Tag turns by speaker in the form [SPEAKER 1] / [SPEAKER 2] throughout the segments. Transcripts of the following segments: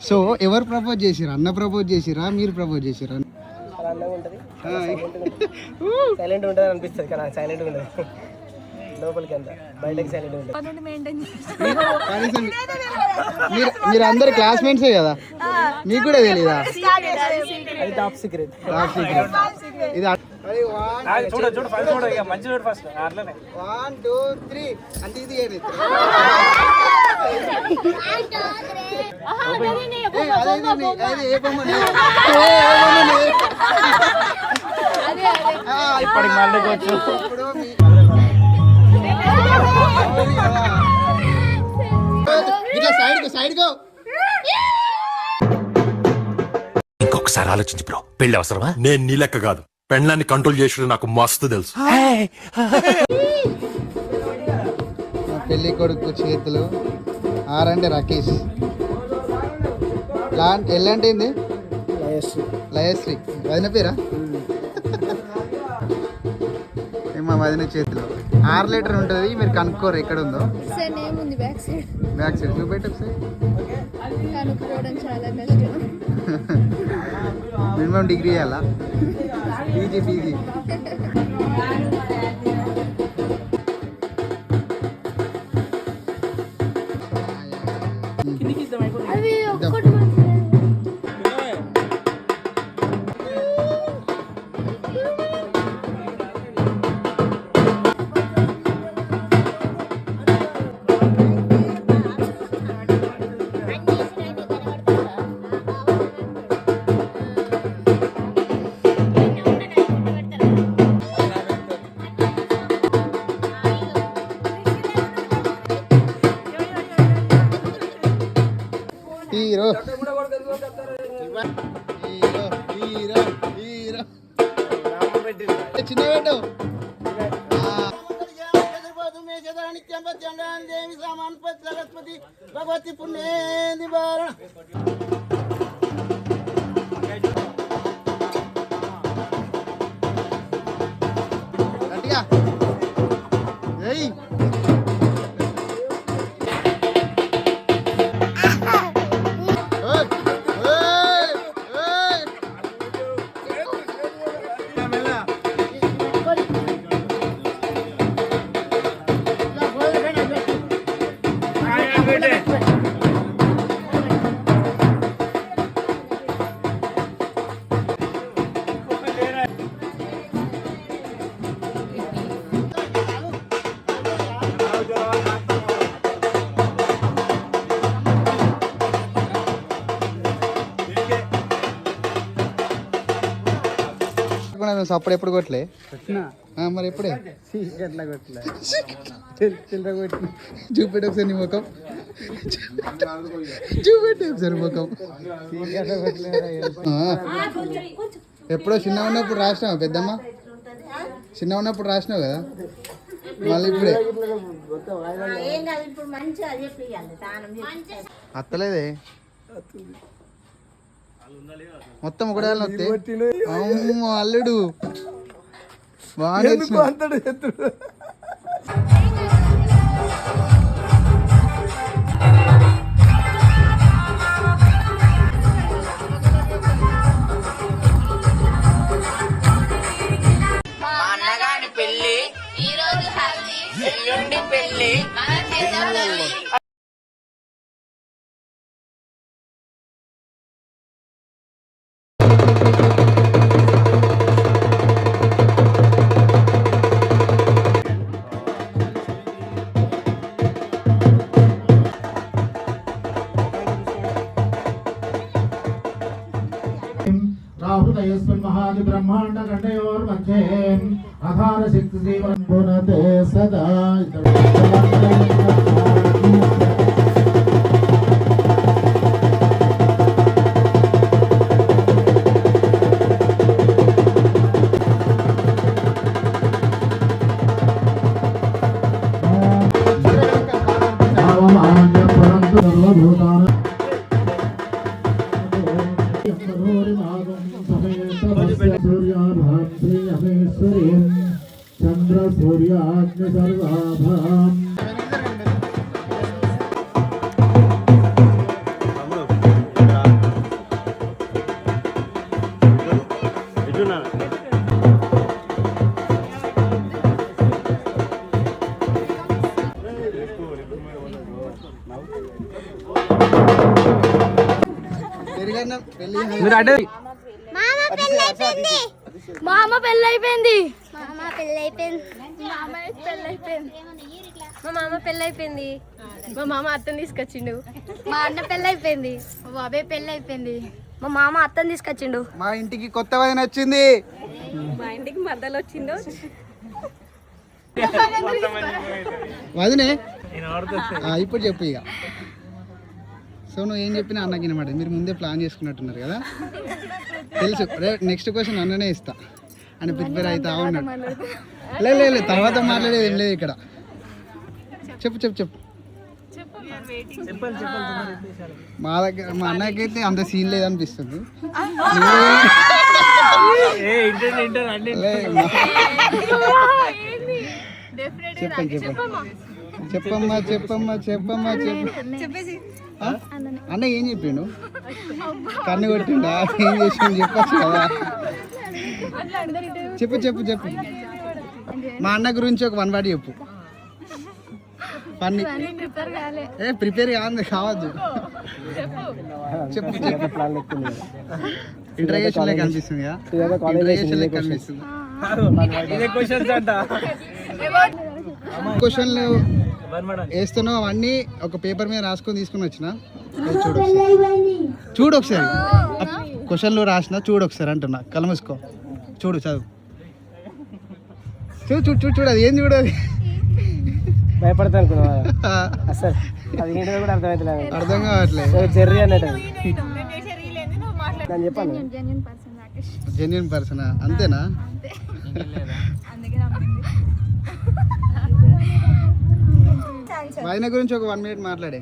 [SPEAKER 1] So ఎవరు propose చేసిరా? అన్న ప్రపోజ్ చేసిరా, మీరు ప్రపోజ్ చేసిరా?
[SPEAKER 2] సైలెంట్ ఉంటుంది అనిపిస్తుంది కానీ సైలెంట్ ఉండదు లోపలికి అంతా బయటకి సైలెంట్ ఉంటుంది.
[SPEAKER 1] మీరు అందరు క్లాస్మేట్సే కదా, మీకు కూడా తెలీదా?
[SPEAKER 2] అది టాప్ సీక్రెట్.
[SPEAKER 1] ఇది 1 2 3 అంటే ఇది ఏది?
[SPEAKER 2] ఇప్పటికి మళ్ళీ
[SPEAKER 1] ఇట్లా సైడ్ గో.
[SPEAKER 3] ఇంకొకసారి ఆలోచించి బ్రో, పెళ్లి అవసరమా? నేను నీ లెక్క కాదు, పెళ్ళాన్ని కంట్రోల్ చేసేది నాకు మస్తు తెలుసు.
[SPEAKER 1] పెళ్లి కొడుకు చేతులు ఆరంటే రాకేష్, ఎల్లంటే ఏంది? లయశ్రీ. వదిన పేరా? మా వదిన చేతిలో 6 లీటర్ ఉంటుంది. మీరు కనుక్కోరు ఎక్కడ ఉందో. బ్యాక్ సైడ్ చూపెట్టు ఒకసారి. మినిమం డిగ్రీ చేయాలా? పీజీ. హీరో చిన్న పెట్టు. భగవతి పుణ్యేది బార గట్టిగా ఏయ్. అప్పుడు ఎప్పుడు కొట్టలే? మరి ఎప్పుడే చూపెట్టు ఒకసారి నీ ముఖం, చూపెట్టు ఒకసారి ముఖం. ఎప్పుడో చిన్న ఉన్నప్పుడు రాసినావు పెద్దమ్మ, చిన్న ఉన్నప్పుడు రాసినావు కదా, మళ్ళీ ఇప్పుడే అత్తలేదే. మొత్తం ఒకటే వస్తే అల్లుడు బాగా
[SPEAKER 4] పెళ్లి ఈరోజు పెళ్లి
[SPEAKER 5] महादि ब्रह्मांड खंडयोर मध्ये आधार शक्ति जीवन पुनते सदा चंद्र सूर्याग्नि सर्वाभाम
[SPEAKER 2] మీరు అడ్డే
[SPEAKER 6] మా అమ్మ పెళ్ళి అయిపోయింది. మా అమ్మ పెళ్ళి అయిపోయింది. మా మామ పెళ్ళి అయిపోయింది. మా మామ అత్తని తీసుకొచ్చిండు. మా అన్న పెళ్ళి అయిపోయింది. మా బాబాయ్ పెళ్ళి అయిపోయింది. మా మామ అత్తని తీసుకొచ్చిండు.
[SPEAKER 1] మా ఇంటికి కొత్త వదిన వచ్చింది.
[SPEAKER 6] మా ఇంటికి మద్దలు వచ్చిండు.
[SPEAKER 1] వదినే ఇప్పుడు చెప్పు ఇక. సో నువ్వు ఏం చెప్పినా అన్నకి వినమాట. మీరు ముందే ప్లాన్ చేసుకున్నట్టున్నారు కదా, తెలుసు. నెక్స్ట్ క్వశ్చన్ అన్ననే ఇస్తా అని ప్రిపేర్ అవుతా ఉన్నాడు. లేదు తర్వాత మాట్లాడేది ఏం లేదు ఇక్కడ. చెప్పు చెప్పు చెప్పు. మా దగ్గర మా అన్నకైతే అంత సీన్ లేదనిపిస్తుంది. చెప్పండి చెప్పమ్మా చెప్పమ్మా చెప్పమ్మా అన్న ఏం చెప్పిండు? కన్ను కొట్టిండా? ఏం చేసిండు చెప్పచ్చు కదా. చెప్పు చెప్పు చెప్పు. మా అన్న గురించి ఒక 1 word చెప్పు. ప్రిపేర్ కావద్దు. చెప్పు చెప్పు. ఇంటర్గేషన్ లెక్క కనిపిస్తుంది కదా, ఇంటర్గేషన్ లెక్క కనిపిస్తుంది. క్వశ్చన్లు వేస్తున్నావు అవన్నీ ఒక పేపర్ మీద రాసుకొని తీసుకుని వచ్చిన. చూడు ఒకసారి క్వశ్చన్లు రాసిన చూడు ఒకసారి అంటున్నా. కళ్ళు మూసుకో చూడు, చదువు. చూడు చూడు చూడు చూడు. అది ఏం చూడదు.
[SPEAKER 2] భయపడతా అనుకున్నా అసలు. అది ఏంటో కూడా
[SPEAKER 1] అర్థం కావట్లేదు.
[SPEAKER 2] చెర్రీ అన్నట్టు నేను చెప్పాను.
[SPEAKER 1] జెన్యున్ పర్సనా? అంతేనా? ఆయన గురించి ఒక 1 minute మాట్లాడే.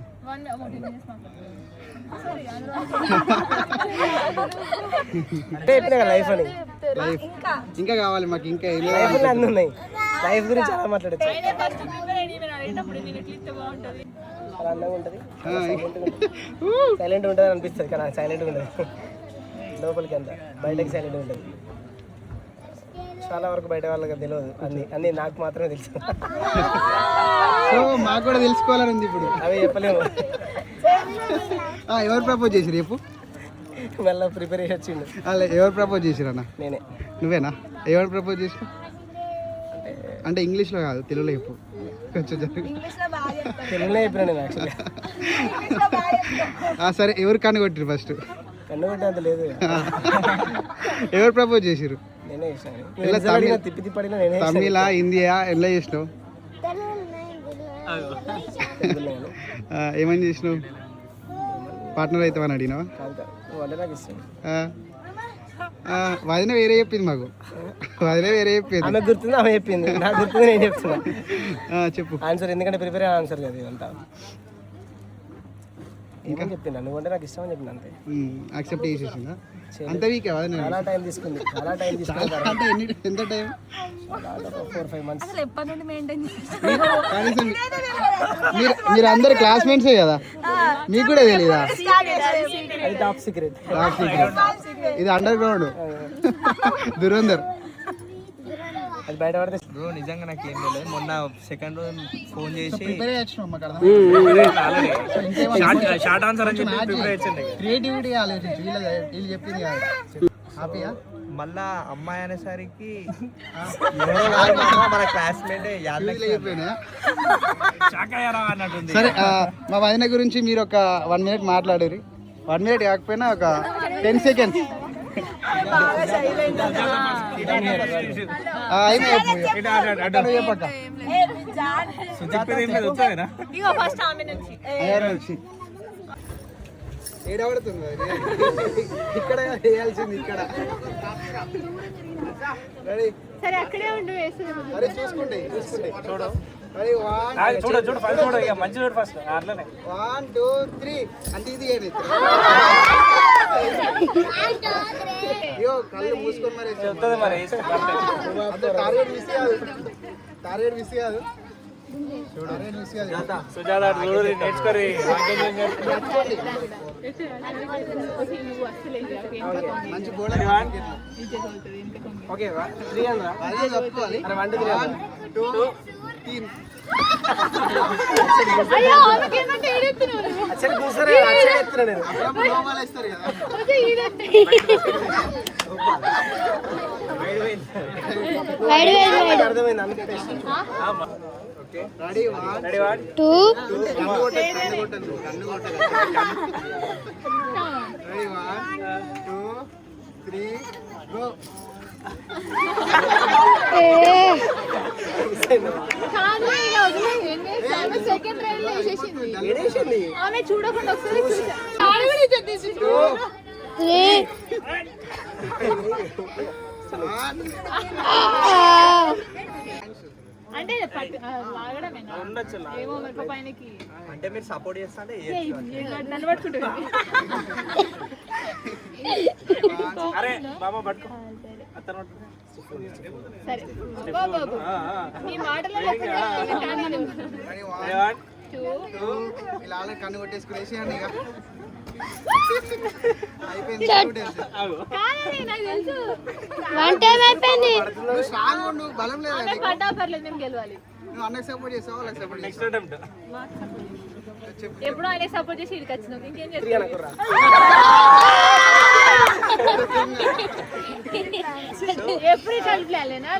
[SPEAKER 2] లైఫ్ అని
[SPEAKER 1] లైఫ్ ఇంకా కావాలి మాకు. ఇంకా
[SPEAKER 2] అన్నీ ఉన్నాయి. లైఫ్ గురించి చాలా మాట్లాడచ్చు. చాలా అందంగా ఉంటుంది, సైలెంట్ ఉంటుంది అనిపిస్తుంది కానీ సైలెంట్గా ఉంటుంది. లోపలికి అంతా, బయటకి సైలెంట్గా ఉంటుంది. చాలా వరకు బయట వాళ్ళకి తెలియదు. అన్ని నాకు మాత్రమే తెలుసు.
[SPEAKER 1] సో మాకు కూడా తెలుసుకోవాలని ఉంది ఇప్పుడు.
[SPEAKER 2] అవి చెప్పలేము.
[SPEAKER 1] ఎవరు ప్రపోజ్ చేసిరు చెప్పు.
[SPEAKER 2] మళ్ళీ ప్రిపేర్ చేసి వచ్చిండు.
[SPEAKER 1] ఎవరు ప్రపోజ్ చేసిరు అన్న?
[SPEAKER 2] నేనే.
[SPEAKER 1] నువ్వేనా? ఎవరు ప్రపోజ్ చేసిరు అంటే ఇంగ్లీష్లో కాదు, తెలుగులో చెప్పు. కొంచెం
[SPEAKER 2] తెలుగులో చెప్పినా నేను యాక్చువల్లీ.
[SPEAKER 1] సరే, ఎవరు కన్ను కొట్టిరు ఫస్ట్?
[SPEAKER 2] కన్ను కొట్టే అంత లేదు.
[SPEAKER 1] ఎవరు ప్రపోజ్ చేసిరు?
[SPEAKER 2] నేనే చేసాను. తిప్పి తిప్పడినా నేనే.
[SPEAKER 1] తమిళ, హిందీయా, ఎలా చేసినావు? ఏమని చేసినావు? పార్ట్నర్ అయితే అని అడిగినావా? వదిన వేరే చెప్పింది మాకు. వదిన వేరే చెప్పింది.
[SPEAKER 2] ఆమె గుర్తుంది, ఆమె చెప్పింది. నాకు గుర్తుంది, నేను చెప్తున్నా.
[SPEAKER 1] చెప్పు
[SPEAKER 2] ఆన్సర్. ఎందుకంటే ప్రిపేర్ అయిన ఆన్సర్ కదా ఇదంతా. ఇంకా చెప్పిందా నువ్వు అంటే నాకు ఇష్టం అని చెప్పిన అంతే.
[SPEAKER 1] యాక్సెప్ట్ చేసేసిందా? అంత వీక్
[SPEAKER 2] చాలా టైం తీసుకుంది. చాలా టైం తీసుకుంది.
[SPEAKER 1] అంటే ఎంత టైం?
[SPEAKER 2] 4-5 months.
[SPEAKER 1] కనీసం మీరు అందరు క్లాస్మేట్సే కదా, మీకు కూడా తెలీదా?
[SPEAKER 2] అది టాప్ సీక్రెట్.
[SPEAKER 1] ఇది అండర్ గ్రౌండ్ దురందర్.
[SPEAKER 2] అది బయట పడితే
[SPEAKER 7] బ్రో నిజంగా నాకు ఏం తెలియదు. మొన్న సెకండ్ రోజు ఫోన్ చేసి షార్ట్ ఆన్సర్ అని చెప్పి ప్రిపేర్ చేయండి.
[SPEAKER 1] క్రియేటివిటీ ఆలోచించు. వీళ్ళు చెప్పింది కాదు. హ్యాపీయా?
[SPEAKER 7] మళ్ళా అమ్మాయి అనేసరికి మన క్లాస్మేట్ అన్నట్టుంది.
[SPEAKER 1] సరే, మా వదిన గురించి మీరు ఒక 1 minute మాట్లాడారు. 1 minute కాకపోయినా ఒక 10 seconds. ఏడబడుతుంది ఇక్కడ వేయాల్సింది ఇక్కడ.
[SPEAKER 6] సరే అక్కడే ఉండు.
[SPEAKER 1] అరే చూసుకోండి చూడు. 1 2 3 అంటే ఇది అయ్యో కళ్ళు మూసుకొని మరి చెప్తుంది మరి. టార్గెట్ మిస్ కాదు, టార్గెట్ మిస్ కాదు. మంచి బోర్డర్. ఓకే 3 1 2 3
[SPEAKER 6] అయ్యో ఆమెకేమంటే ఏడెత్తున్నావు
[SPEAKER 2] అచ్చడి కూసరే అచ్చడి ఎత్తున్నా నేను
[SPEAKER 1] అప్పుడు లోపాలు వేస్తారు కదా.
[SPEAKER 6] ఓకే ఈడంటే
[SPEAKER 2] అర్థమైంది అందుకే
[SPEAKER 1] రెడీ 1
[SPEAKER 6] 2
[SPEAKER 1] కన్ను కొట్టదు రెడీ 1 2 3 గో.
[SPEAKER 6] సెకండ్ రైడ్ లో వేసేసింది
[SPEAKER 2] ఏడేసింది
[SPEAKER 6] ఆమె చూడకుండా ఒకసారి చూసా ఆమె కూడా ఇచ్చేసి
[SPEAKER 1] 2
[SPEAKER 6] అంటే లాగడమేనా ఏమో మరి పైనకి
[SPEAKER 7] అంటే మీరు సపోర్ట్ చేస్తా అంటే
[SPEAKER 6] నన్ను పట్టుకుంటుంది
[SPEAKER 7] అరే బాబా పట్టుకో అతను
[SPEAKER 6] సరే బాబు నీ మాటలో
[SPEAKER 1] రెడీ 1 2 ఇలా ఆల్రెడీ కన్ను కొట్టేసుకునేసి అండి ఇక అయిపోయింది. నువ్వు స్ట్రాంగ్ ఉండు, బలం లేదా నీకు?
[SPEAKER 6] పడ్డా పర్లేదు మేము గెలవాలి
[SPEAKER 1] నువ్వు అన్నకి సపోర్ట్ చేస్తావా వాళ్ళకి సపోర్ట్
[SPEAKER 7] నెక్స్ట్
[SPEAKER 1] చేస్తావా?
[SPEAKER 7] అటెంప్ట్
[SPEAKER 1] చెప్పు.
[SPEAKER 6] ఎప్పుడో ఆయన సపోర్ట్ చేసి ఇక్కడికి వచ్చినాం ఇంకేం చేస్తాం ఎప్పుడు చదివేనా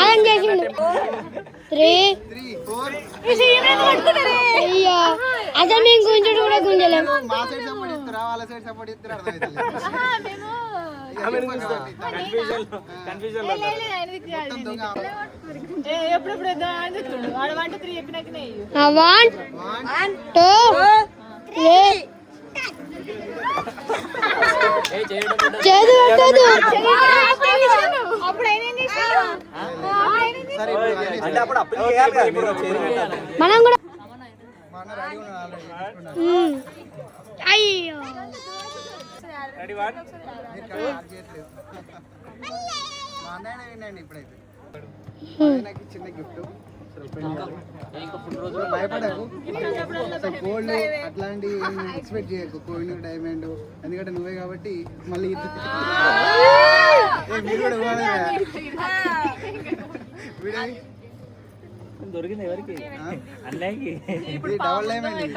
[SPEAKER 8] ఆన్ చేసిండు 3
[SPEAKER 1] 3 4
[SPEAKER 8] అయ్యో అసలు మేము గుంజుడు కూడా గుంజలేము
[SPEAKER 1] మా సైడ్ సపోర్ట్ ఇస్తారా వాళ్ళ సైడ్ సపోర్ట్ ఇస్తారా అర్థమైతలేదు.
[SPEAKER 7] కన్ఫ్యూజన్
[SPEAKER 1] మొత్తం దొంగ.
[SPEAKER 6] ఎప్పుడెప్పుడు వాడు 1 2 3 చెప్పినాకనే
[SPEAKER 8] 1 2 3 చేదు పెట్టదు
[SPEAKER 6] అప్పుడు ఆయన ఏం చేశాడు
[SPEAKER 1] సరే ఇప్పుడు అదే
[SPEAKER 7] అంటే అప్పుడు అప్లై చేయాలి కదా మీరు చేయాలి.
[SPEAKER 8] మనం కూడా
[SPEAKER 1] మా అన్న రెడీ ఉన్నాడు ఆల్రెడీ.
[SPEAKER 8] అయ్యో
[SPEAKER 7] రెడీ 1
[SPEAKER 1] మీరు కానీ ఆర్గ్యూ చేయట్లేదు. మా అన్నయ్య వినండి ఇప్పుడైతే. ఆయనకి చిన్న గిఫ్ట్ భయపడకు. గోల్డ్ అట్లాంటి ఎక్స్పెక్ట్ చేయకు, కోయిన్ డైమండ్, ఎందుకంటే నువ్వే కాబట్టి మళ్ళీ మీరు కూడా ఇవ్వాలి కదా. వీడేది?
[SPEAKER 7] దొరికింది ఎవరికి అన్నయ్యకి
[SPEAKER 1] ఇది డబల్ డైమండ్ ఇది.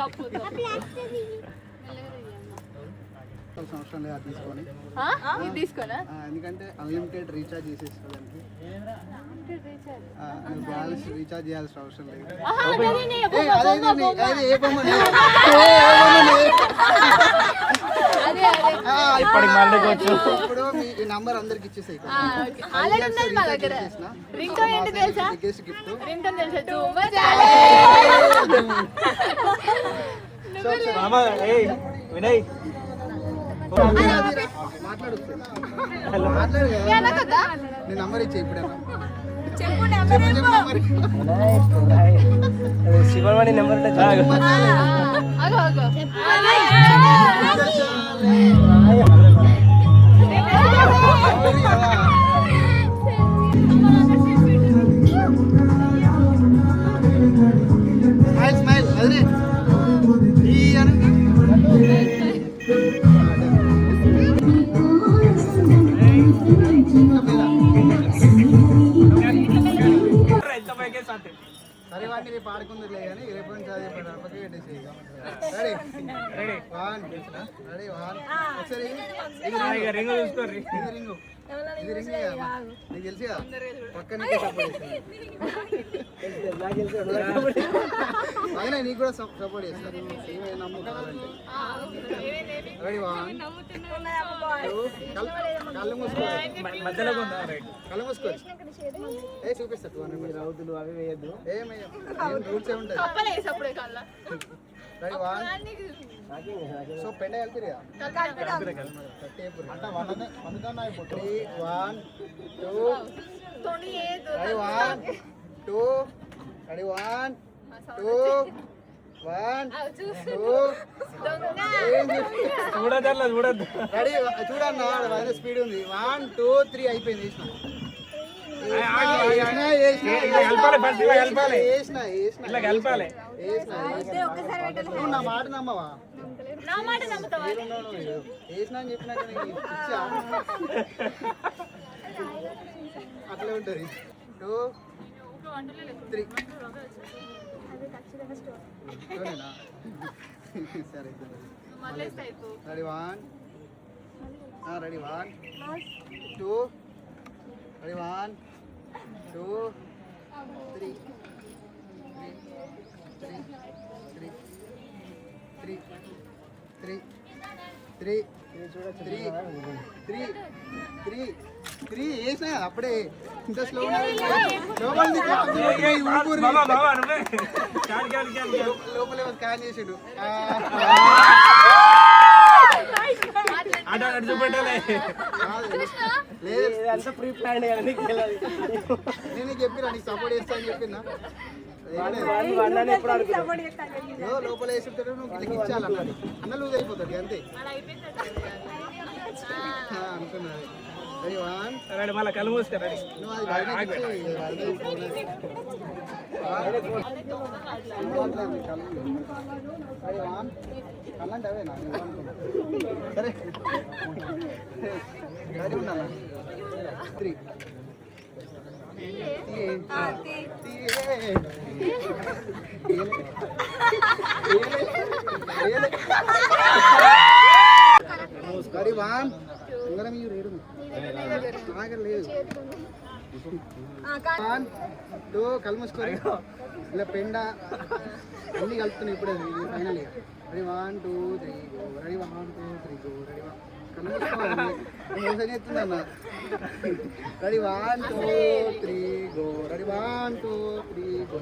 [SPEAKER 1] సంవత్సరం లేదా తీసుకొని
[SPEAKER 6] తీసుకోనా
[SPEAKER 1] ఎందుకంటే అన్లిమిటెడ్ రీఛార్జ్ చేసేసుకోవడానికి బ్యాలెన్స్ రీఛార్జ్ చేయాల్సిన అవసరం లేదు. ఏ బొమ్మని ఇప్పుడు మీ నంబర్ అందరికి ఇచ్చేసాయి. బిగ్గెస్ట్ గిఫ్ట్
[SPEAKER 7] మామ ఏయ్ వినయ్
[SPEAKER 1] మాట్లాడు కదా. నీ నంబర్ ఇచ్చే ఇప్పుడేనా
[SPEAKER 2] శివమణి నెంబర్
[SPEAKER 1] స్మైల్ స్మైల్ అదే ఈ అను సరే వాడిని రేపు ఆడుకుందిలే కానీ రేపు నుంచి అదే పక్కకి పెట్టేసి రెడీ 1 రెడీ 1 ఒకసారి
[SPEAKER 7] రింగ్ చూసుకోర్రి
[SPEAKER 1] ఇది రింగు నీకు తెలుసు కదా పక్కన అయినా నీకు కూడా సపోర్ట్ చేస్తారు ఏమైనా నమ్ము కావాలంటే రెడీ 1 కళ్ళు మూసుకోవాలి
[SPEAKER 7] మధ్యలో
[SPEAKER 1] కళ్ళు మూసుకోవాలి ఏ చూపిస్తా 200
[SPEAKER 2] రౌతులు అవి వేయద్దు
[SPEAKER 1] ఏమయ్యా రూల్స్ ఏ ఉంటాయి రెడీ 1 సో పెండ కలిపిరు కదా 1 2 రెడీ 1 2 రెడీ 1 2 1 2
[SPEAKER 7] చూడద్దు
[SPEAKER 1] రెడీ చూడన్నా అదే స్పీడ్ ఉంది 1 2 3 అయిపోయింది నువ్వు నా మాట నమ్మవా వేసినా అని చెప్పినా అట్లే ఉంటుంది 2 3 స్టోనేనా సరే రెడీ 1 రెడీ 1 2 రెడీ 1 2 3 వేసినా అప్పుడే ఇంత స్లో లోపలే స్కాన్ చేసిండు
[SPEAKER 2] అంతా ప్రీ ప్లాన్ కదా నీకు తెలియదు.
[SPEAKER 1] నేను చెప్పినా నీకు సపోర్ట్ చేస్తా అని చెప్పినా
[SPEAKER 2] ఎప్పుడు అనుకున్నావు
[SPEAKER 1] ఏదో లోపల వేసుకుంటాడు నువ్వు నీకు ఇచ్చాలన్నాడు అన్న లూజ్ అయిపోతుంది అంతే అనుకున్నది రెడీ 1
[SPEAKER 2] రెడీ మళ్ళీ కళ్ళు మూసుకో రెడీ
[SPEAKER 1] నువ్వు అది బయటకి కళ్ళంటే అవేనా సరే రెడీ ఉన్నా 3 రెడీ 1 ఉంగరం మీరు రేడు ఆగలేదు 1 2 కళ్ళు మూసుకొని ఇలా పెండ అన్నీ కలుపుతున్నాయి ఇప్పుడే final ready 1 2 3 go ready 1 2 3 go ready 1 కళ్ళు మూసుకోవాలి మోసం చేస్తుందన్న రెడీ 1 2 3 గో రెడీ 1 2 3 గో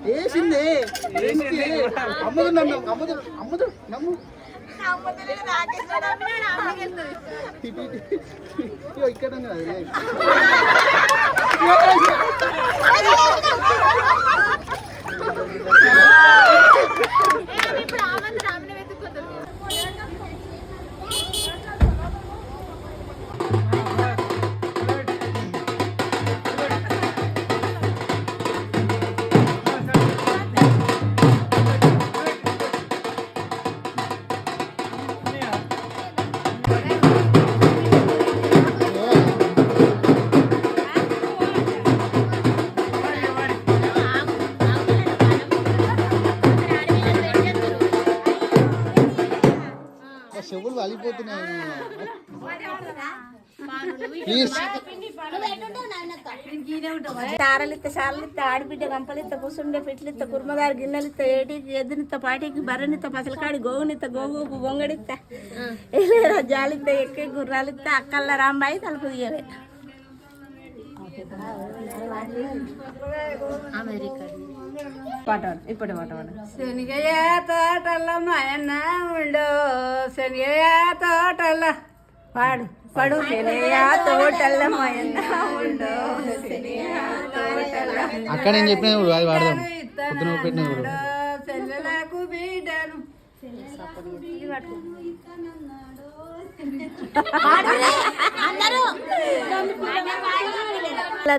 [SPEAKER 1] వేసిందే అమ్మదు నన్ను అమ్మదు నమ్ము ఇక్కడ చెవులు వాలిపోతున్నాయి ప్లీజ్
[SPEAKER 9] తారలిత్త సారలిత్త ఆడిపిడ్డ గంపలిత్త కూసుండే పిట్లిత్త కుర్మదారు గిన్నెలిత్త ఏటికి ఎద్దునిత్త పాటికి బర్రెనిత్త పసలకాడి గోవునిత్త గోగుకు గొంగడిత్త ఏలేరా జాలిత్త ఎక్కే గుర్రాలిత్త అక్కల్ల రాంబాయి తలుపు తీయవే
[SPEAKER 6] ఇప్పుడు
[SPEAKER 9] శనిగయ్య తోటల మాయన్న ఉండో శనిగయ్య తోటల పాడు పడు శనిగయ్య తోటల మాయన్న ఉండో శనిగయ్య తోటల
[SPEAKER 1] అక్కడ నేను చెప్పిన చూడు అది వాడదాం పొద్దున పెట్టిన చూడు
[SPEAKER 9] చెల్లెలకు బిడ్డను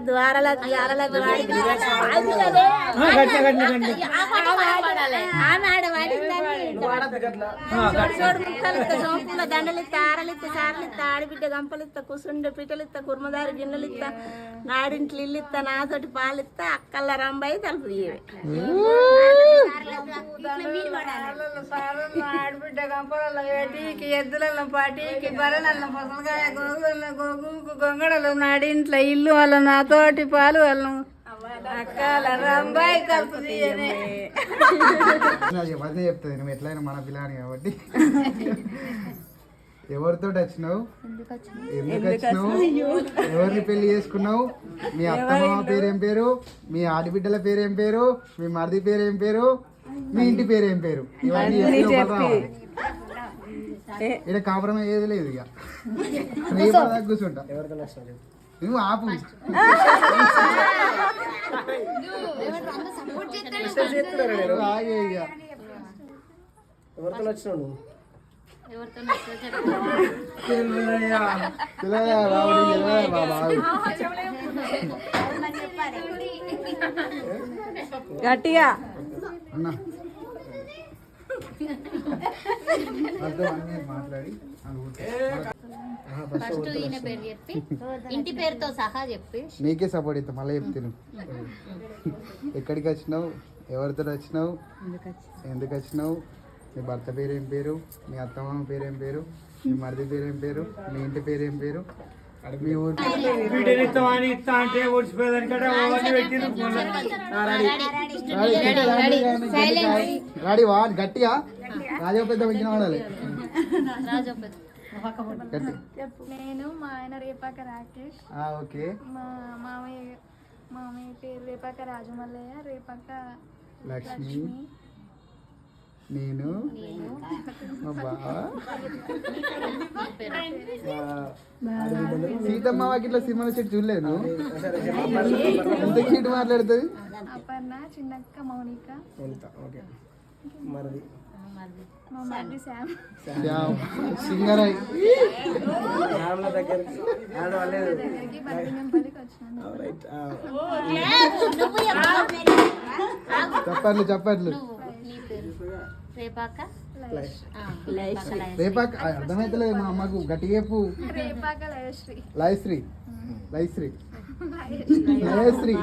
[SPEAKER 9] ద్వారాల దండలిత్త ఆరలిత్త సారలిత్త ఆడిబిడ్డ గంపలిత్త కుసుండ పిటలిత్త కుర్మదారి గిన్నెలిత్త నాడింట్లు ఇల్లిత్త నాతోటి పాలిత్త అక్కల్ల రంబాయి తలుపు ఆడిబిడ్డ గంపలలో ఏటికి ఎద్దులలో పాటికి బర్రెలలో పసలకాయ గోగుల గోగుకు గొంగడలు నాడింట్ల ఇల్లు వాళ్ళ నాతోటి పాలు వాళ్ళను అక్కల రంబాయి తలుపు తీయనే
[SPEAKER 1] అదే చెప్తుంది నువ్వు ఎట్లయినా మన పిల్లని కాబట్టి ఎవరితో వచ్చినావు ఎందుకు వచ్చినావు ఎవరిని పెళ్లి చేసుకున్నావు మీ అత్తమామ పేరేం పేరు మీ ఆడబిడ్డల పేరేం పేరు మీ మరిది పేరేం పేరు మీ ఇంటి పేరేం పేరు ఇవన్నీ ఇక్కడ కాపురం ఏది లేదు ఇక కూర్చుంటా నువ్వు ఆపు ఆగే ఇక
[SPEAKER 2] ఎవరితో వచ్చినావు నువ్వు
[SPEAKER 9] గట్టిగా
[SPEAKER 1] అన్నా మాట్లాడి
[SPEAKER 10] ఫస్ట్ ఈయన పేరు చెప్పి ఇంటి పేరుతో సహా చెప్పి
[SPEAKER 1] నీకే సపోర్ట్ ఇస్తా మళ్ళీ చెప్తాను. ఎక్కడికి వచ్చినావు, ఎవరితో వచ్చినావు, ఎందుకు వచ్చినావు, మీ భర్త పేరు ఏం పేరు, మీ అత్తమామ పేరు ఏం పేరు, మీ మరిది పేరు ఏం పేరు, మీ ఇంటి పేరు ఏం పేరు, మీ ఊరు రెడీ వా గట్టిగా రాజా పెద్ద వచ్చిన వాడాలి గట్టి.
[SPEAKER 6] నేను మా ఆయన రేపాక రాకేష్,
[SPEAKER 1] ఓకే.
[SPEAKER 6] మా మామయ్య పేరు రేపాక రాజమల్లయ్య, రేపాక
[SPEAKER 1] లక్ష్మి, నేను మా బావ సీతమ్మ వాకిట్లో సినిమా చెట్టు చూడలేదు. ఎంత చీటు మాట్లాడుతుంది.
[SPEAKER 6] అపర్ణ, చిన్నక్క మౌనిక,
[SPEAKER 2] మరిది
[SPEAKER 6] మా మరిది శ్యామ్.
[SPEAKER 1] సింగరాయ్
[SPEAKER 2] రాముల దగ్గరికి
[SPEAKER 6] దగ్గరికి బద్దినంపల్లికి వచ్చినాను.
[SPEAKER 1] చెప్పట్లు చెప్పట్లు.
[SPEAKER 10] నీ పేరు రేపాక
[SPEAKER 1] రేపాక అర్థమైతలేదు మా అమ్మకు గట్టిగా చెప్పు.
[SPEAKER 6] రేపాక లయశ్రీ.
[SPEAKER 1] లయశ్రీ లయశ్రీ లయశ్రీ.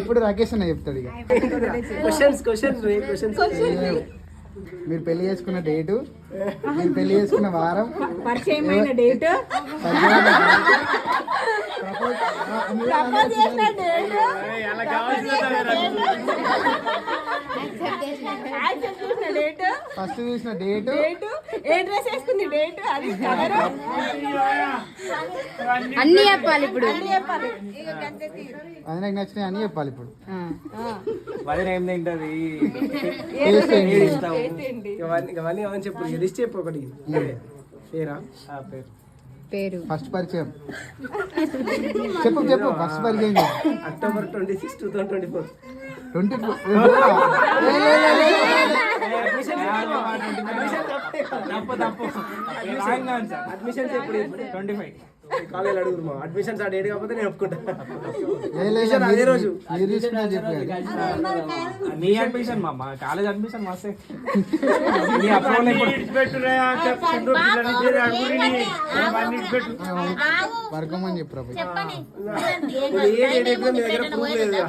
[SPEAKER 1] ఇప్పుడు రాకేష్ అన్న చెప్తాడు ఇక. మీరు పెళ్లి చేసుకున్న డేటు, మీరు పెళ్లి చేసుకున్న వారం,
[SPEAKER 9] పరిచయమైన డేట్,
[SPEAKER 1] ఫస్ట్ చూసిన డేటు,
[SPEAKER 9] ఏ డ్రెస్ వేసుకుంది డేట్, అది కలర్
[SPEAKER 8] అన్ని చెప్పాలి ఇప్పుడు.
[SPEAKER 1] అది నాకు నచ్చినాయి అని చెప్పాలి ఇప్పుడు.
[SPEAKER 7] వదిన ఏం తింటది
[SPEAKER 1] టేస్ట్ ఏంటి?
[SPEAKER 2] ఇవన్నీ అవన్నీ చెప్పు, లిస్ట్ చెప్పు ఒకటి. పేరా
[SPEAKER 7] పేరు
[SPEAKER 8] పేరు
[SPEAKER 1] ఫస్ట్ పరిచయం చెప్పు చెప్పు. ఫస్ట్ పరిచయం
[SPEAKER 2] October 26, 2024.
[SPEAKER 1] 24.
[SPEAKER 2] అడ్మిషన్స్ ఎప్పుడు?
[SPEAKER 7] 25.
[SPEAKER 2] కాలేజ్ అడుగురు మా అడ్మిషన్స్ ఆ డేట్ కాకపోతే నేను ఒప్పుకుంటా.
[SPEAKER 1] అదే రోజు మీరు తీసుకున్నా చెప్పారు.
[SPEAKER 7] నీ అడ్మిషన్ మా కాలేజ్ అడ్మిషన్ మస్తే నీ అప్రూవల్
[SPEAKER 1] వర్గమని చెప్పు.
[SPEAKER 10] చెప్పని
[SPEAKER 2] ఏ డేట్ ఎప్పుడు మీ దగ్గర ప్రూఫ్ లేదు.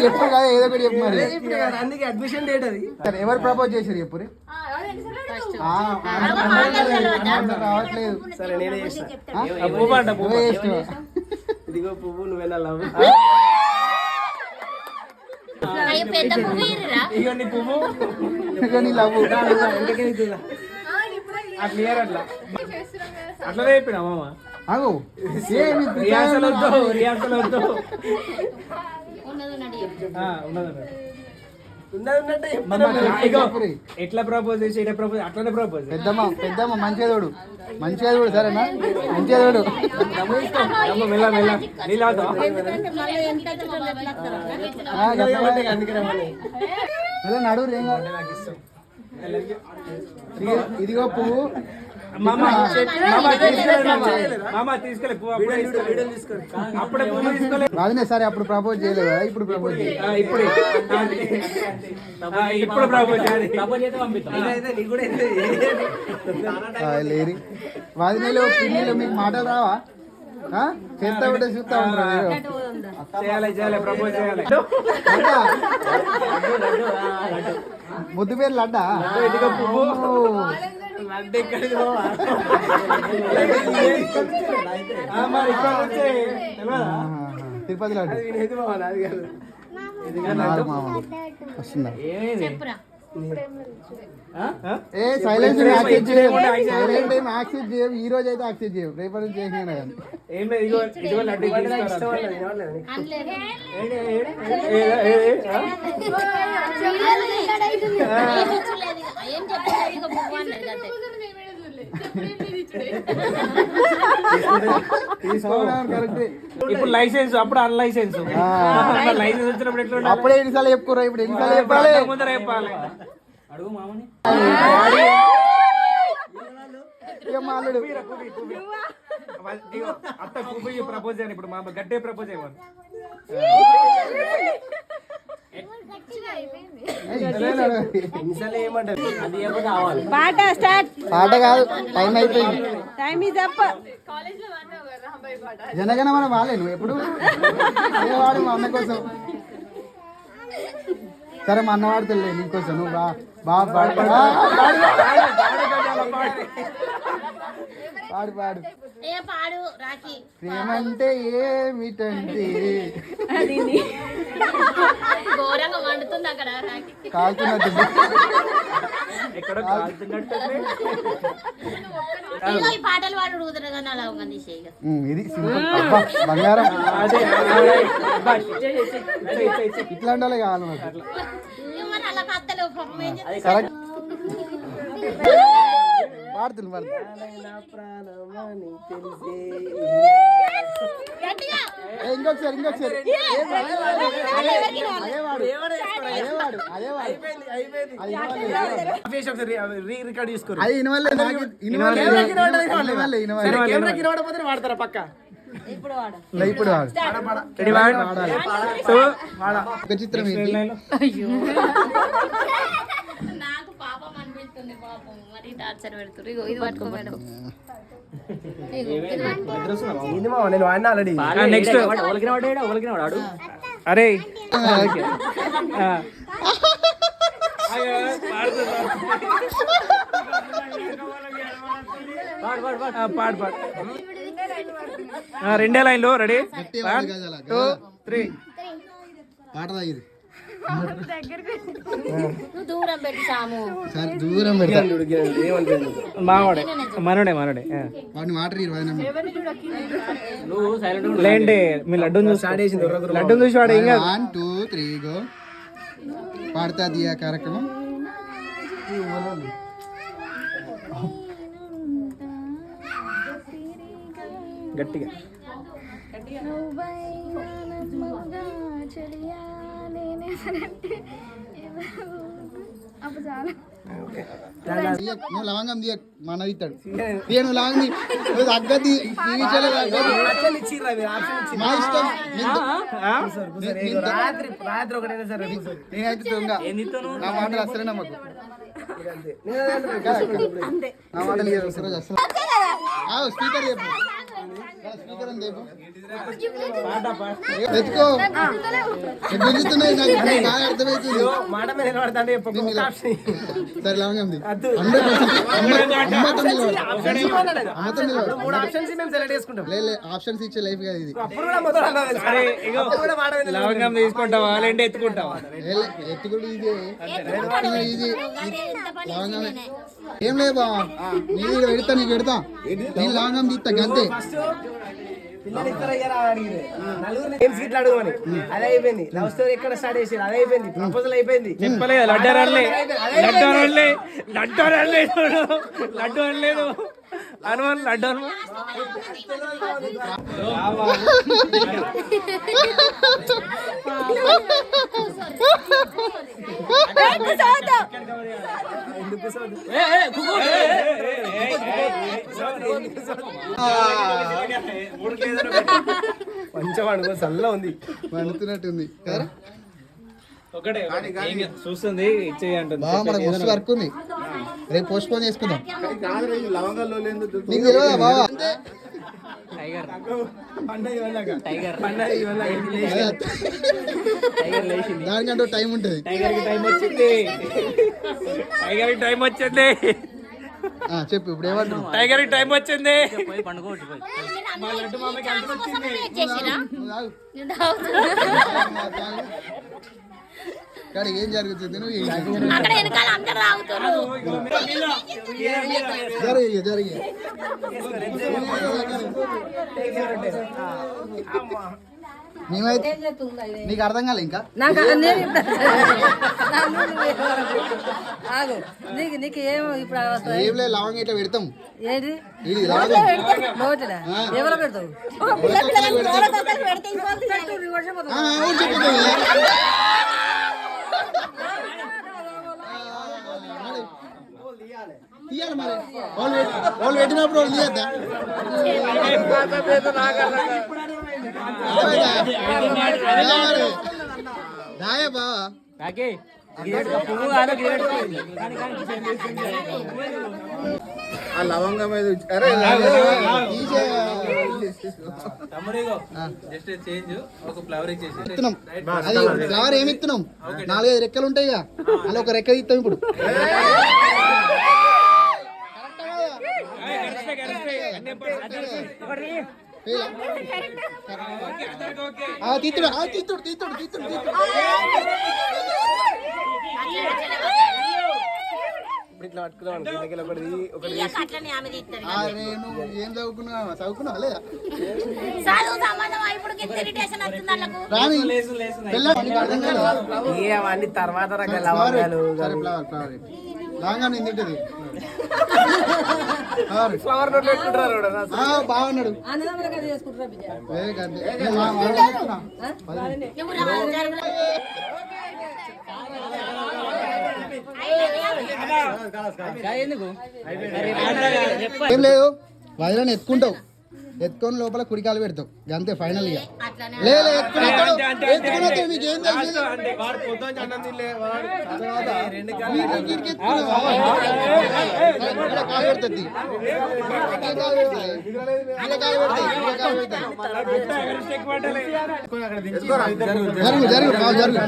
[SPEAKER 1] చెప్పు కదా ఏదో ఒకటి చెప్పు మరి.
[SPEAKER 2] అందుకే అడ్మిషన్ డేట్ అది.
[SPEAKER 1] సరే ఎవరు ప్రపోజ్ చేశారు చెప్పు రే. రావట్లేదు.
[SPEAKER 2] సరే నేనే చేస్తా.
[SPEAKER 7] పువ్వు అంట
[SPEAKER 1] నువ్వే చేస్తావా?
[SPEAKER 2] ఇదిగో పువ్వు, నువ్వెలా లవ్.
[SPEAKER 10] పెద్ద పువ్వు ఇర్రా
[SPEAKER 7] ఇక నీ పువ్వు
[SPEAKER 1] ఇక నీ లవ్.
[SPEAKER 7] అట్లా ఇయర్ అట్లా అట్లనే చెప్పినా మామ.
[SPEAKER 1] ఆగు.
[SPEAKER 7] రియాసల్ వద్దు, రియాసల్ వద్దు.
[SPEAKER 10] ఉన్నది ఉన్నది
[SPEAKER 2] ఉన్నట్టే
[SPEAKER 7] ఇగో ఎట్లా ప్రపోజ్ చేసి ఎట్లా ప్రపోజ్ అట్లనే ప్రపోజ్.
[SPEAKER 1] పెద్దమ్మ పెద్దమ్మ మంచిగా చూడు, మంచిగా చూడు సరేనా, మంచిగా చూడు.
[SPEAKER 7] మెల్ల మెల్ల నీళ్ళు
[SPEAKER 1] అలా నడువు ఏం కాదు. ఇదిగో పువ్వు.
[SPEAKER 7] మామ తీసుకెళ్ళి పువ్వు అప్పుడే పువ్వు తీసుకోలేదు.
[SPEAKER 1] అదే సరే అప్పుడు ప్రపోజ్ చేయలేదు కదా, ఇప్పుడు ప్రపోజ్ చేయాలి.
[SPEAKER 7] ఇప్పుడు ఇప్పుడు ప్రపోజ్
[SPEAKER 1] లేరి వాదినీలు పిన్నీలు మీకు మాటలు రావా? చేస్తా ఉంటే చూస్తా ఉంటారు.
[SPEAKER 7] చేయాలి చేయాలి ప్రపోజ్ చేయాలి.
[SPEAKER 1] ముద్దు పేరు లడ్డా.
[SPEAKER 7] ఇదిగో పువ్వు. మరి ఇక్కడ వచ్చే
[SPEAKER 1] తిరుపతి లడ్డు వస్తుందా?
[SPEAKER 10] చెప్పురా
[SPEAKER 1] ఏ సైలెన్స్ యాక్సెప్ట్ చేయవు, సైలెంట్ ఏం యాక్సెప్ట్ చేయవు. ఈ రోజు అయితే యాక్సెప్ట్ చేయవు, రేపటి నుంచి చేసినా కానీ.
[SPEAKER 7] ఏం లేదు ఇదిగో ఇదిగో లడ్డు
[SPEAKER 10] అనలేదు ఏం చెప్పలేదు ఇక పువ్వు అన్నది కదా.
[SPEAKER 1] కరెక్ట్.
[SPEAKER 7] ఇప్పుడు లైసెన్స్ అప్పుడు అన్లైసెన్స్ లైసెన్స్ వచ్చినప్పుడు ఎట్లా
[SPEAKER 1] అప్పుడే ఎన్నిసార్లు చెప్పుకోరా, ఇప్పుడు ఎన్నిసార్లు చెప్పాలి?
[SPEAKER 7] ముందర చెప్పాలి. అడుగు మామని
[SPEAKER 1] మాలుడు
[SPEAKER 7] అత్త పువ్వు ప్రపోజ్ చేయను ఇప్పుడు మా గట్టే ప్రపోజ్ చేయమని.
[SPEAKER 2] ఎన్నిసార్లు ఏమంటారు
[SPEAKER 7] అది ఏమో కావాలి.
[SPEAKER 9] పాట స్టార్ట్.
[SPEAKER 1] పాట కాదు, టైం అయిపోయింది.
[SPEAKER 9] Time is up.
[SPEAKER 1] జనగణమన వాలే నువ్వు ఎప్పుడు వాడు మా అన్న కోసం. సరే మా అన్న వాడుతులే నీకోసం, నువ్వు బాగా పాడు పాడు పాడు.
[SPEAKER 10] ఏ పాడు రాఖీ.
[SPEAKER 1] ప్రేమంటే ఏమిటంటే
[SPEAKER 10] ఘోరంగా వండుతుంది అక్కడ రాఖీ.
[SPEAKER 1] కాల్తున్నట్టు
[SPEAKER 7] ఎక్కడో కాలుతున్నట్టు.
[SPEAKER 10] ఇదిగో ఈ పాటలు పాడు ఊదురు కానీ అలా ఉంది చేయగ.
[SPEAKER 1] ఇది సింపుల్. అబ్బా బంగారం.
[SPEAKER 7] అదే అబ్బా, ఇచ్చే.
[SPEAKER 1] ఇట్లాంటి వాళ్ళే కావాలి మాకు.
[SPEAKER 10] మరి అలా కత్తలేవు పాపం ఏం చేస్తావు?
[SPEAKER 1] కరెక్ట్ పాడుతుంది పాడుతుంది.
[SPEAKER 10] గట్టిగా.
[SPEAKER 1] ఇంకొకసారి ఇంకొకసారి
[SPEAKER 2] రికార్డ్ చేసుకోరు.
[SPEAKER 1] అది ఇనవల్లే నాకు ఇనవల్లే
[SPEAKER 2] వాడతారా పక్క.
[SPEAKER 1] ఇప్పుడు వాడు.
[SPEAKER 7] రెడీ వాడు. సో వాడా.
[SPEAKER 1] ఒక చిత్రం ఏంటి?
[SPEAKER 10] నాకు పాపం అనిపిస్తుంది, పాపం మరి టార్చర్ పెడుతురు. ఇగో ఇది పట్టుకో మేడం.
[SPEAKER 2] ఏంది మామ, నేను వాడినా ఆల్రెడీ.
[SPEAKER 7] నెక్స్ట్ ఒలికిన వాడు. అరే పాడు పాడు. రెండే లైన్లో రెడీ.
[SPEAKER 1] గట్టిగా వాడు గజాల,
[SPEAKER 7] 2, 3.
[SPEAKER 1] పాటదా ఇది?
[SPEAKER 10] నువ్వు దూరం పెట్టి సాము.
[SPEAKER 1] సరే దూరం పెడతా.
[SPEAKER 7] మావాడే మనోడే.
[SPEAKER 1] వాడిని వాటర్
[SPEAKER 7] లేండి మీ లడ్డూని చూసి లడ్డూని చూసి వాడు ఇంకా
[SPEAKER 1] 1 2 3 గో. పాడతా దియా కార్యక్రమం.
[SPEAKER 7] గట్టిగా.
[SPEAKER 1] నువ్వు లవంగం దియ మన ఇస్తాడు. నువ్వు లవంగం నువ్వు తగ్గది మా ఇష్టం.
[SPEAKER 2] రాత్రి ఒకటైనా సరే
[SPEAKER 1] నేనైతే దొంగ. నా మాటలు అసలే నమ్మకు. నా మాటలు అసలు స్పీకర్ చెప్పు. స్పీకర్ అని చెప్పు. తెచ్చుకో. గుంజుతున్నాయి నాకు బాగా అర్థమవుతుంది.
[SPEAKER 2] మాట మీద నిలబడతాంటే
[SPEAKER 1] సరే లవంగం ది. 100% ఆప్షన్స్ ఇచ్చే లైఫ్ కాదు ఇది.
[SPEAKER 7] లవంగం తీసుకుంటావా లేంటే ఎత్తుకుంటావా?
[SPEAKER 1] ఎత్తుకుడు ఇది లవంగమే. ఏం లేదు బా, నేను పెడతా నీకు పెడతా. నేను లవంగం తీస్తా గంతే.
[SPEAKER 2] అడుగుమని అదే అయిపోయింది. లవ్ స్టోరీ ఎక్కడ స్టార్ట్ చేసేది అదే అయిపోయింది. ప్రపోజల్ అయిపోయింది.
[SPEAKER 7] చెప్పలేదు లడ్డు అనలేదు అనుమాన్ లడ్డు అనుమాన్.
[SPEAKER 2] కొంచెం అడుగు చల్ల ఉంది,
[SPEAKER 1] వండుతున్నట్టుంది కదా.
[SPEAKER 7] ఒకటే చూస్తుంది ఇచ్చేయి అంటుంది.
[SPEAKER 1] బాగా మనకు మస్తు వర్క్ ఉంది, రేపు పోస్ట్ పోన్ చేసుకుందాం. నీకు తెలియదా బావా? దానికంటూ టైం ఉంటుంది. చెప్పు ఇప్పుడు ఏమంటున్నావు?
[SPEAKER 7] టైగర్ టైం వచ్చింది.
[SPEAKER 1] కానీ ఏం జరుగుతుంది? నువ్వు జరిగి మేమైతే నీకు అర్థం కాలే ఇంకా
[SPEAKER 9] నీకు ఏమో ఇప్పుడు
[SPEAKER 1] ఏం లేదు. లవంగ ఇట్లా పెడతాం.
[SPEAKER 9] ఏంటి
[SPEAKER 1] ఇది
[SPEAKER 9] నోటిలా ఎవరో పెడతావు?
[SPEAKER 1] తీయాలి మరి. వాళ్ళు పెట్టినప్పుడు వాళ్ళు తీయద్దా? దాయా బావా
[SPEAKER 7] రాకే పువ్వు కాదు కానీ
[SPEAKER 1] ఆ లవంగం మీద ఇస్తున్నాం. అది ఫ్లవర్ ఏమి ఇస్తున్నాం? 4-5 రెక్కలు ఉంటాయి కదా, అలా ఒక రెక్క ఇస్తాం ఇప్పుడు. తీతుడు
[SPEAKER 2] ఇట్లా పట్టుకున్నాం ఒకటి
[SPEAKER 1] అరే నువ్వు ఏం చదువుకున్నావా లేదా?
[SPEAKER 2] అవన్నీ తర్వాత రకాల లవంగాలు
[SPEAKER 1] లవంగాన్ని ఎందుంటది
[SPEAKER 2] ఫ్లవర్ నోట్ పెట్టుకుంటారు
[SPEAKER 1] బాగున్నాడు. ఏం లేదు, వదిలేని ఎత్తుకుంటావు, ఎత్తుకొని లోపల కుడికాలు పెడతావు అంతే ఫైనల్ గా. లేదు ఎత్తుకుని మీకు ఏం తెలుసు? కాలు పెడుతుంది జరుగు బాబు జరుగు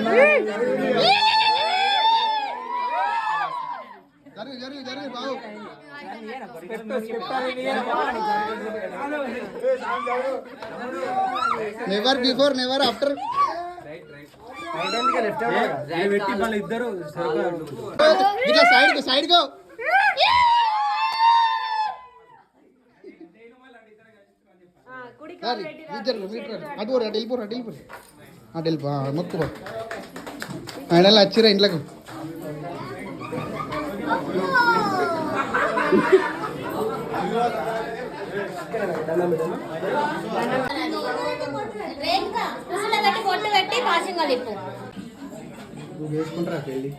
[SPEAKER 1] బాబు. Never before never after. ఇట్లా సైడ్ గో. అటు వెళ్ళిపో మొక్కుపో. ఆయన వచ్చిరా ఇంట్లోకి. వేసుకుంటారా పెళ్ళి?